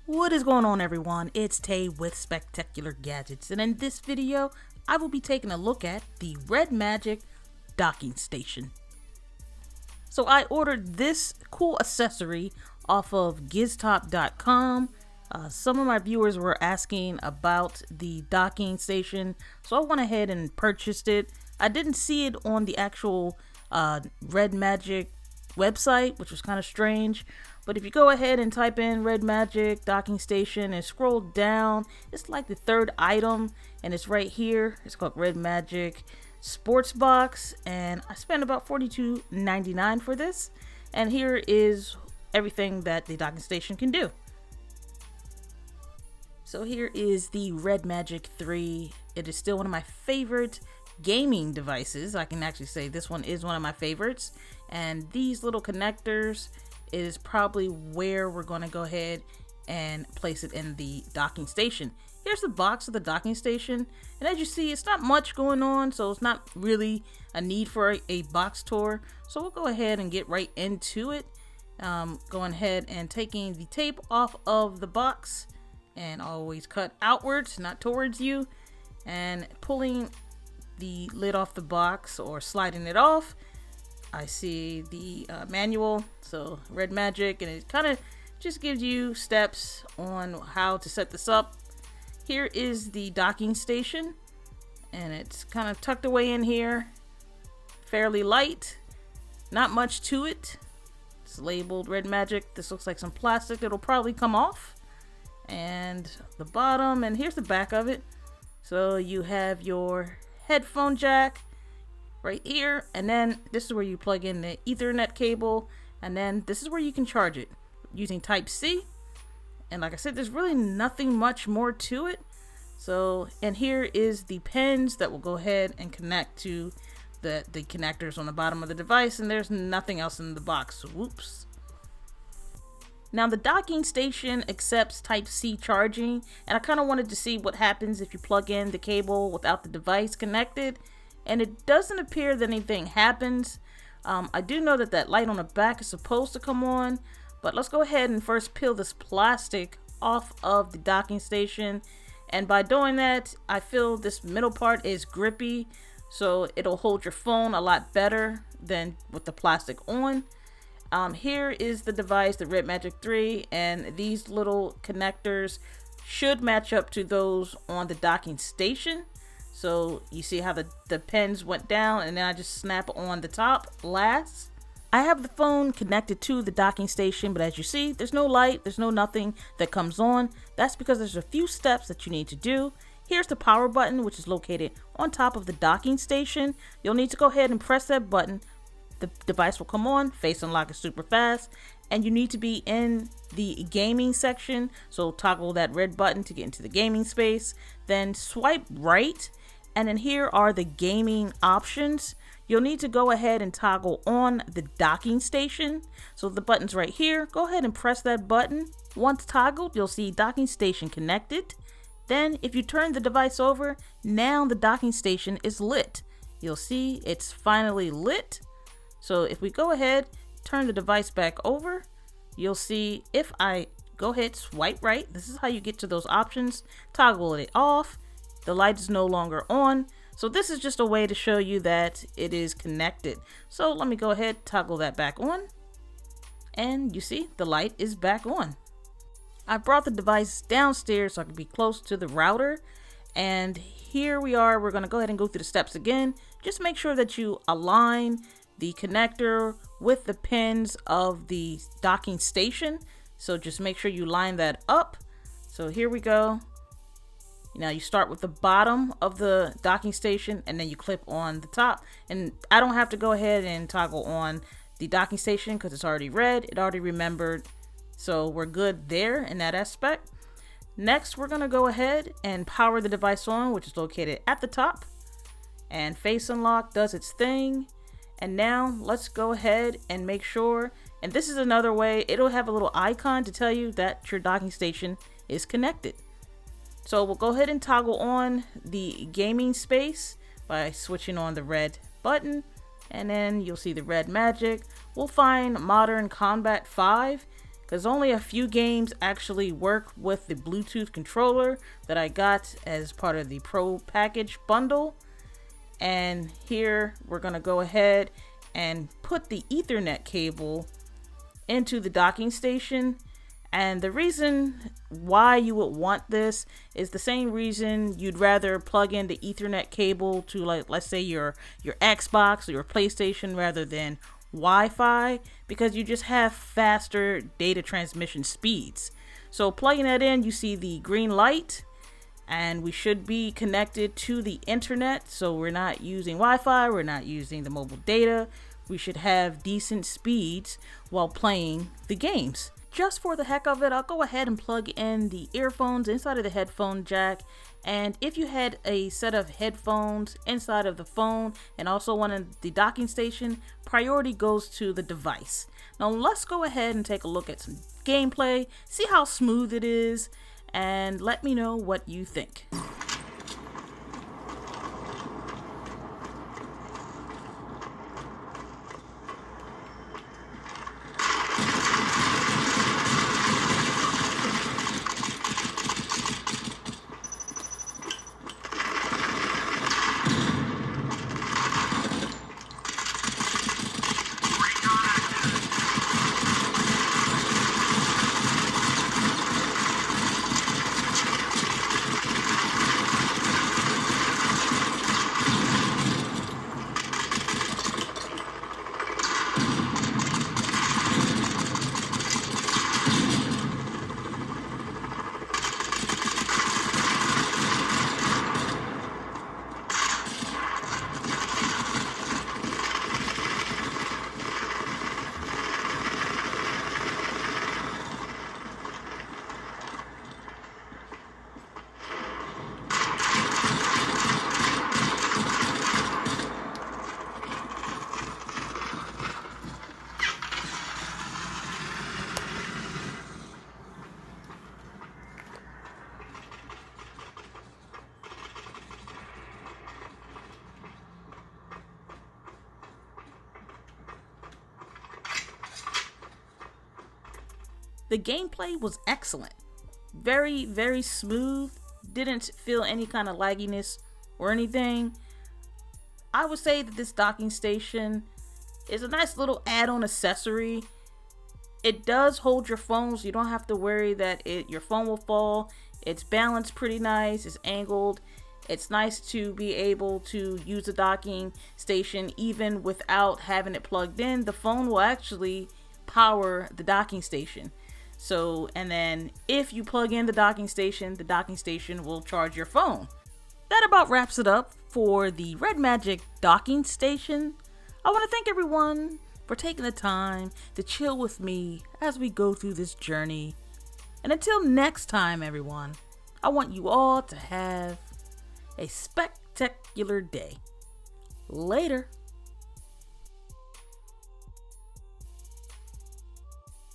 What is going on, everyone? It's Tay with Spectacular Gadgets, and in this video I will be taking a look at the Red Magic docking station. So I ordered this cool accessory off of giztop.com. Some of my viewers were asking about the docking station, so I went ahead and purchased it. I didn't see it on the actual Red Magic website, which was kind of strange. But if you go ahead and type in Red Magic docking station and scroll down, it's like the third item, and it's right here. It's called Red Magic Sports Box, and I spent about $42.99 for this. And here is everything that the docking station can do. So here is the Red Magic 3. It is still one of my favorite gaming devices. I can actually say this one is one of my favorites. And these little connectors is probably where we're going to go ahead and place it in the docking station. Here's the box of the docking station, and as you see, it's not much going on, so it's not really a need for a box tour. So we'll go ahead and get right into it. Going ahead and taking the tape off of the box, and always cut outwards, not towards you, and pulling the lid off the box or sliding it off. I see the manual, so Red Magic, and it kind of just gives you steps on how to set this up. Here is the docking station, and it's kind of tucked away in here, fairly light, not much to it. It's labeled Red Magic. This looks like some plastic that'll probably come off, and the bottom, and here's the back of it. So you have your headphone jack right here, and then this is where you plug in the Ethernet cable, and then this is where you can charge it using Type-C. And like I said, there's really nothing much more to it. So, and here is the pins that will go ahead and connect to the connectors on the bottom of the device, and there's nothing else in the box. Whoops. Now the docking station accepts Type-C charging, and I kind of wanted to see what happens if you plug in the cable without the device connected. And it doesn't appear that anything happens. I do know that that light on the back is supposed to come on, but let's go ahead and first peel this plastic off of the docking station. And by doing that, I feel this middle part is grippy, so it'll hold your phone a lot better than with the plastic on. Here is the device, the Red Magic 3, and these little connectors should match up to those on the docking station. So you see how the pins went down, and then I just snap on the top last. I have the phone connected to the docking station, but as you see, there's no light, there's no nothing that comes on. That's because there's a few steps that you need to do. Here's the power button, which is located on top of the docking station. You'll need to go ahead and press that button. The device will come on, face unlock is super fast, and you need to be in the gaming section. So toggle that red button to get into the gaming space, then swipe right. And then here are the gaming options. You'll need to go ahead and toggle on the docking station. So the button's right here. Go ahead and press that button. Once toggled, you'll see docking station connected. Then if you turn the device over, now the docking station is lit. You'll see it's finally lit. So if we go ahead, turn the device back over, you'll see if I go ahead, swipe right, this is how you get to those options, toggle it off. The light is no longer on. So this is just a way to show you that it is connected. So let me go ahead, toggle that back on. And you see the light is back on. I brought the device downstairs so I can be close to the router. And here we are. We're going to go ahead and go through the steps again. Just make sure that you align the connector with the pins of the docking station. So just make sure you line that up. So here we go. Now you start with the bottom of the docking station, and then you clip on the top. And I don't have to go ahead and toggle on the docking station because it's already red. It already remembered. So we're good there in that aspect. Next, we're going to go ahead and power the device on, which is located at the top. And face unlock does its thing. And now let's go ahead and make sure, and this is another way, it'll have a little icon to tell you that your docking station is connected. So we'll go ahead and toggle on the gaming space by switching on the red button, and then you'll see the Red Magic. We'll find Modern Combat 5, because only a few games actually work with the Bluetooth controller that I got as part of the Pro package bundle. And here we're going to go ahead and put the Ethernet cable into the docking station. And the reason why you would want this is the same reason you'd rather plug in the Ethernet cable to, like, let's say your Xbox or your PlayStation rather than Wi-Fi, because you just have faster data transmission speeds. So plugging that in, you see the green light, and we should be connected to the internet. So we're not using Wi-Fi, we're not using the mobile data. We should have decent speeds while playing the games. Just for the heck of it, I'll go ahead and plug in the earphones inside of the headphone jack. And if you had a set of headphones inside of the phone and also one in the docking station, priority goes to the device. Now let's go ahead and take a look at some gameplay, see how smooth it is, and let me know what you think. The gameplay was excellent. Very, very smooth. Didn't feel any kind of lagginess or anything. I would say that this docking station is a nice little add-on accessory. It does hold your phone, so you don't have to worry that your phone will fall. It's balanced pretty nice. It's angled. It's nice to be able to use the docking station even without having it plugged in. The phone will actually power the docking station. So, and then if you plug in the docking station will charge your phone. That about wraps it up for the Red Magic docking station. I want to thank everyone for taking the time to chill with me as we go through this journey. And until next time, everyone, I want you all to have a spectacular day. Later.